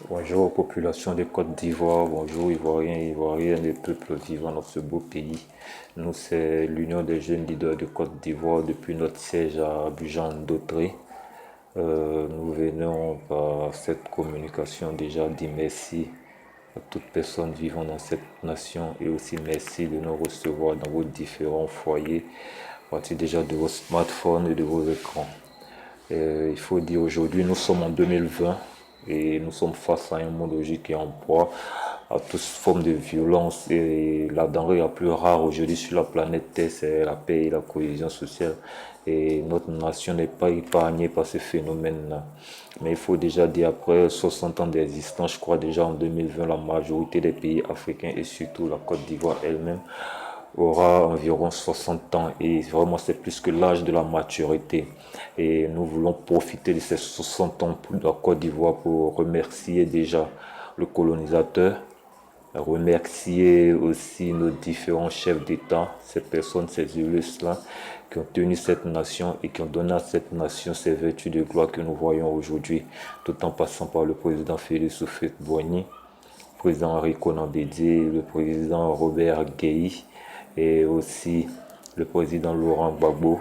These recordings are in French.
Bonjour population de Côte d'Ivoire, bonjour Ivoiriens et Ivoiriennes et peuples vivant dans ce beau pays. Nous, c'est l'Union des jeunes leaders de Côte d'Ivoire depuis notre siège à Abidjan-Dautré. Nous venons par cette communication déjà dire merci à toute personne vivant dans cette nation et aussi merci de nous recevoir dans vos différents foyers, à partir déjà de vos smartphones et de vos écrans. Il faut dire aujourd'hui, nous sommes en 2020 et nous sommes face à un monde aujourd'hui qui est en proie à toute forme de violence et la denrée la plus rare aujourd'hui sur la planète Terre, c'est la paix et la cohésion sociale. Et notre nation n'est pas épargnée par ce phénomène-là. Mais il faut déjà dire, après 60 ans d'existence, je crois déjà en 2020, la majorité des pays africains et surtout la Côte d'Ivoire elle-même aura environ 60 ans et vraiment c'est plus que l'âge de la maturité. Et nous voulons profiter de ces 60 ans de la Côte d'Ivoire pour remercier déjà le colonisateur, remercier aussi nos différents chefs d'État, ces personnes, ces élus-là qui ont tenu cette nation et qui ont donné à cette nation ces vertus de gloire que nous voyons aujourd'hui, tout en passant par le président Félix Houphouët-Boigny, le président Henri Konan Bédié, le président Robert Guéhi et aussi le président Laurent Gbagbo,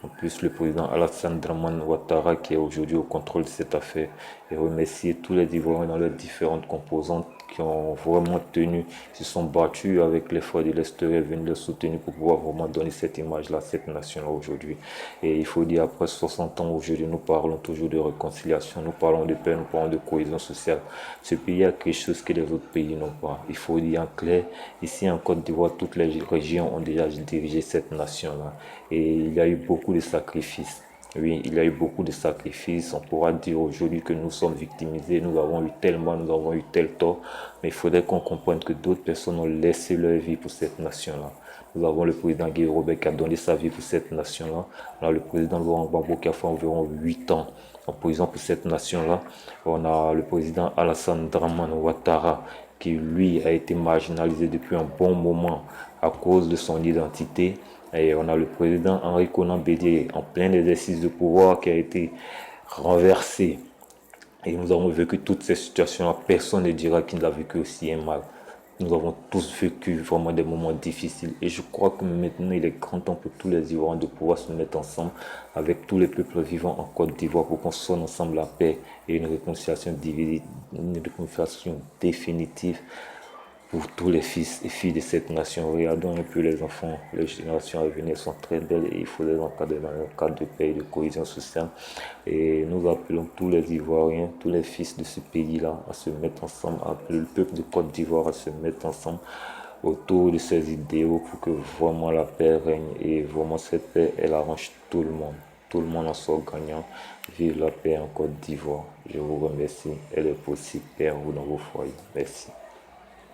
en plus le président Alassane Dramane Ouattara qui est aujourd'hui au contrôle de cette affaire, et remercier tous les Ivoiriens dans leurs différentes composantes qui ont vraiment tenu, se sont battus avec les frères de l'extérieur, venus les soutenir pour pouvoir vraiment donner cette image-là, cette nation-là aujourd'hui. Et il faut dire, après 60 ans aujourd'hui, nous parlons toujours de réconciliation, nous parlons de paix, nous parlons de cohésion sociale. Ce pays a quelque chose que les autres pays n'ont pas. Il faut dire en clair, ici en Côte d'Ivoire, toutes les régions ont déjà dirigé cette nation-là. Et il y a eu beaucoup de sacrifices. Oui, il y a eu beaucoup de sacrifices. On pourra dire aujourd'hui que nous sommes victimisés, nous avons eu tellement, nous avons eu tel tort, mais il faudrait qu'on comprenne que d'autres personnes ont laissé leur vie pour cette nation-là. Nous avons le président Guy Robert qui a donné sa vie pour cette nation-là. On a le président Laurent Gbagbo qui a fait environ 8 ans en prison pour cette nation-là. On a le président Alassane Dramane Ouattara qui, lui, a été marginalisé depuis un bon moment à cause de son identité. Et on a le président Henri Konan Bédié en plein exercice de pouvoir qui a été renversé. Et nous avons vécu toutes ces situations-là. Personne ne dira qu'il l'a vécu aussi mal. Nous avons tous vécu vraiment des moments difficiles. Et je crois que maintenant, il est grand temps pour tous les Ivoiriens de pouvoir se mettre ensemble avec tous les peuples vivant en Côte d'Ivoire pour qu'on sonne ensemble la paix et une réconciliation définitive pour tous les fils et filles de cette nation. Regardons un peu les enfants, les générations à venir sont très belles et il faut les encadrer dans un cadre de paix et de cohésion sociale. Et nous appelons tous les Ivoiriens, tous les fils de ce pays-là à se mettre ensemble, à appeler le peuple de Côte d'Ivoire à se mettre ensemble autour de ces idéaux pour que vraiment la paix règne et vraiment cette paix, elle arrange tout le monde. Tout le monde en sort gagnant. Vive la paix en Côte d'Ivoire. Je vous remercie. Elle est possible. Paix à vous dans vos foyers. Merci.